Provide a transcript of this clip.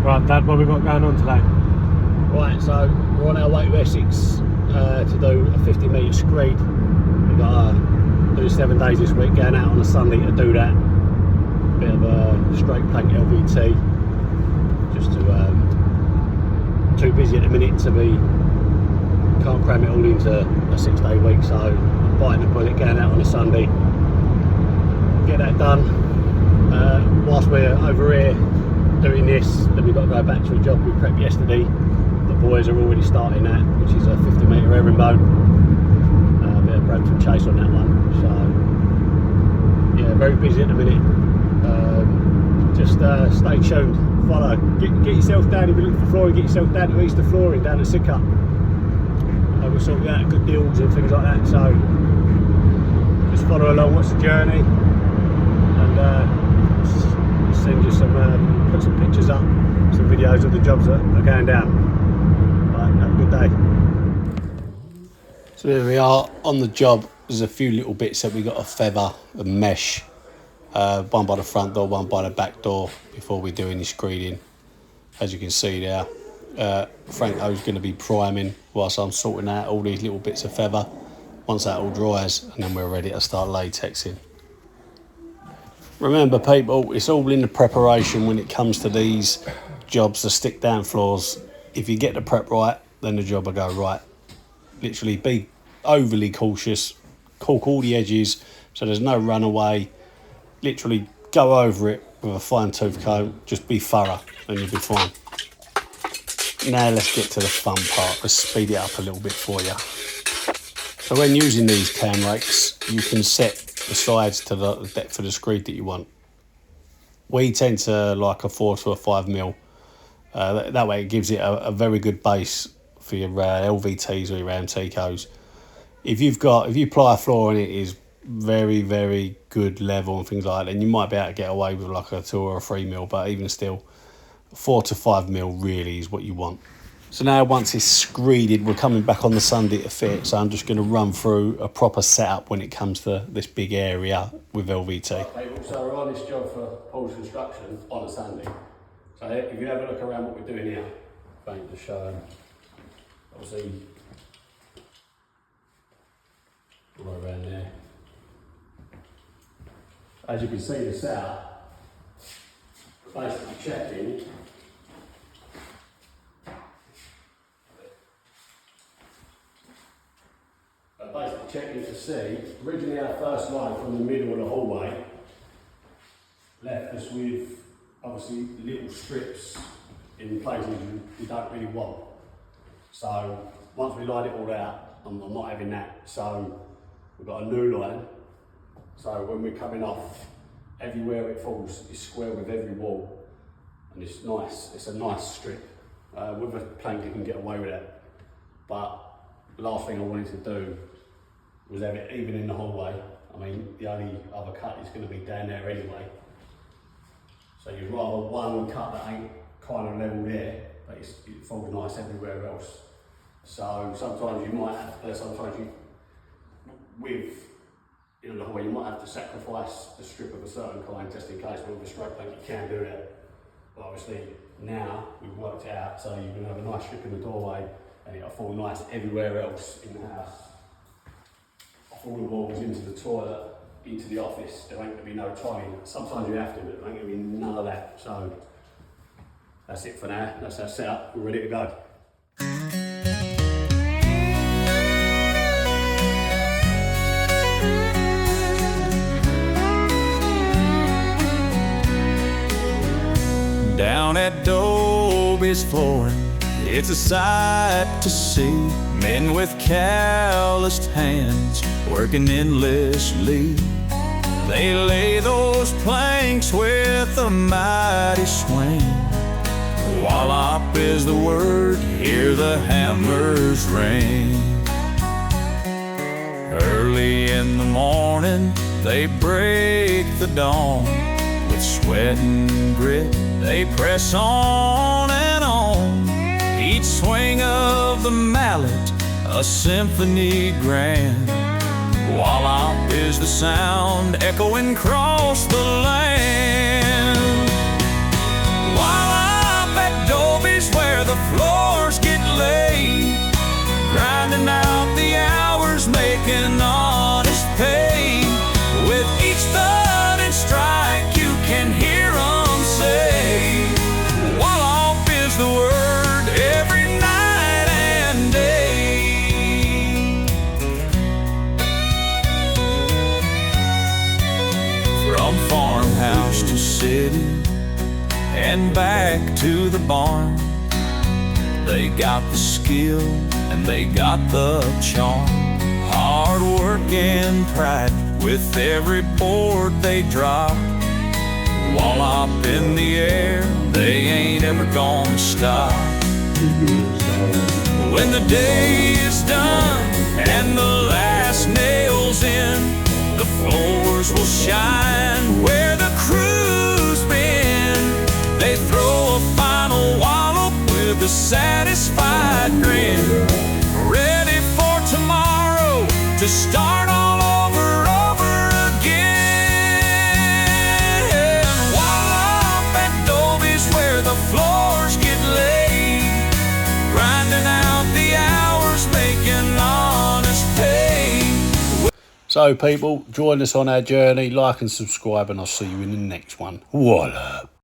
Right, Dad, what have we got going on today? Right, so we're on our way to Essex to do a 50 metre screed. We've got to do 7 days this week, going out on a Sunday to do that. Bit of a straight plank LVT. Just too busy at the minute to be, can't cram it all into a 6-day week, so I'm biting the bullet, going out on a Sunday. Get that done. Whilst we're over here doing this, then we've got to go back to a job we prepped yesterday. The boys are already starting that, which is a 50 metre herringbone. A bit of Brampton chase on that one. So yeah, very busy at the minute. Just stay tuned, follow. Get yourself down, if you're looking for flooring, get yourself down to Easter Flooring down at Sidcup. We're sorting out good deals and things like that, so just follow along, watch the journey, and send you some, put some pictures up, some videos of the jobs that are going down. Right, have a good day. So there we are on the job. There's a few little bits that we got to feather and mesh. One by the front door, one by the back door before we do any screeding. As you can see there, Franco's going to be priming whilst I'm sorting out all these little bits of feather. Once that all dries, and then we're ready to start latexing. Remember people, it's all in the preparation when it comes to these jobs, the stick down floors. If you get the prep right, then the job will go right. Literally be overly cautious, caulk all the edges so there's no runaway. Literally go over it with a fine tooth comb, just be thorough and you'll be fine. Now let's get to the fun part, let's speed it up a little bit for you. So when using these cam rakes, you can set the sides to the depth of the screed that you want. We tend to like a 4 to a 5 mil. That way it gives it a very good base for your LVTs or your Amticos. If you apply a floor and it is very, very good level and things like that, then you might be able to get away with like a 2 or a 3 mil, but even still, 4 to 5 mil really is what you want. So now once it's screeded, we're coming back on the Sunday to fit, so I'm just going to run through a proper setup when it comes to this big area with LVT. Okay, so we're on this job for Paul's Construction on a Sunday. So if you have a look around what we're doing here, I'm going to show obviously all around there. As you can see the setup, basically checking checking to see, originally our first line from the middle of the hallway left us with obviously little strips in places you don't really want. So once we lined it all out, I'm not having that. So we've got a new line. So when we're coming off, everywhere it falls is square with every wall. And it's nice, it's a nice strip. With a plank you can get away with it. But the last thing I wanted to do was have it even in the hallway. I mean, the only other cut is going to be down there anyway. So you'd rather one cut that ain't kind of level there, but it falls nice everywhere else. So sometimes you might have to, the hallway, you might have to sacrifice the strip of a certain kind just in case, but with a straight plank you can do that. But obviously now we've worked it out so you can have a nice strip in the doorway and it'll fall nice everywhere else in the house. Off all the walls, into the toilet, into the office, there ain't going to be no tiling. Sometimes you have to, but there ain't going to be none of that. So that's it for now, that's our setup, we're ready to go. Down at Dobie's flooring, it's a sight to see. Men with calloused hands working endlessly. They lay those planks with a mighty swing. Wallop is the word, hear the hammers ring. Early in the morning, they break the dawn. With sweat and grit, they press on and on. Each swing of the mallet, a symphony grand. Wallop is the sound echoing across the land. Wallop at back to the barn. They got the skill and they got the charm. Hard work and pride with every board they drop. While up in the air, they ain't ever gonna stop. When the day is done and the last nail's in, the floors will shine where the crew's been. They throw a final wallop with a satisfied grin, ready for tomorrow to start all over again. Wallop and Dobie's where the floors get laid, grinding out the hours, making honest pay. So people, join us on our journey, like and subscribe, and I'll see you in the next one. Voila.